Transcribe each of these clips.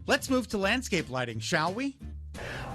Let's move to landscape lighting, shall we?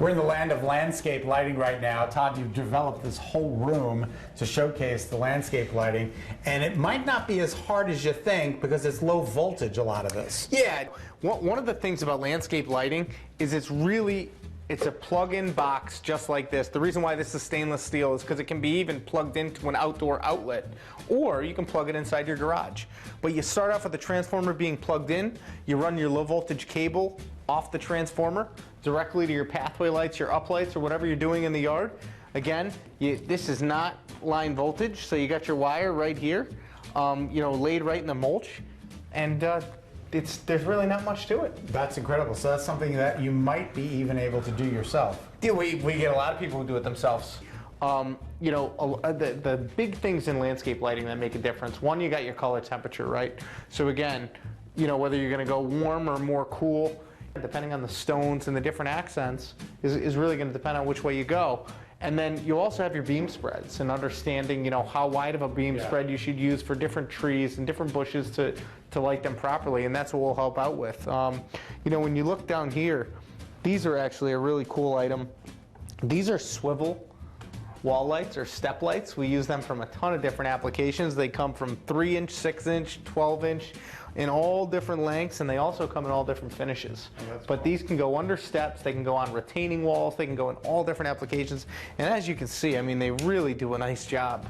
We're in the land of landscape lighting right now. Todd, you've developed this whole room to showcase the landscape lighting, and it might not be as hard as you think because it's low voltage, a lot of this. Yeah, one of the things about landscape lighting is it's a plug-in box just like this. The reason why this is stainless steel is because it can be even plugged into an outdoor outlet, or you can plug it inside your garage. But you start off with the transformer being plugged in, you run your low voltage cable off the transformer directly to your pathway lights, your up lights, or whatever you're doing in the yard. Again, this is not line voltage, so you got your wire right here, laid right in the mulch, and there's really not much to it. That's incredible. So that's something that you might be even able to do yourself. Yeah, we get a lot of people who do it themselves. The big things in landscape lighting that make a difference. One, you got your color temperature, right? So again, whether you're going to go warm or more cool, depending on the stones and the different accents, is really going to depend on which way you go. And then you also have your beam spreads and understanding, how wide of a beam spread you should use for different trees and different bushes to light them properly, and that's what we'll help out with. When you look down here, these are actually a really cool item. These are swivel wall lights or step lights. We use them from a ton of different applications. They come from 3-inch, 6-inch, 12-inch, in all different lengths, and they also come in all different finishes. But these can go under steps, they can go on retaining walls, they can go in all different applications, and as you can see, they really do a nice job.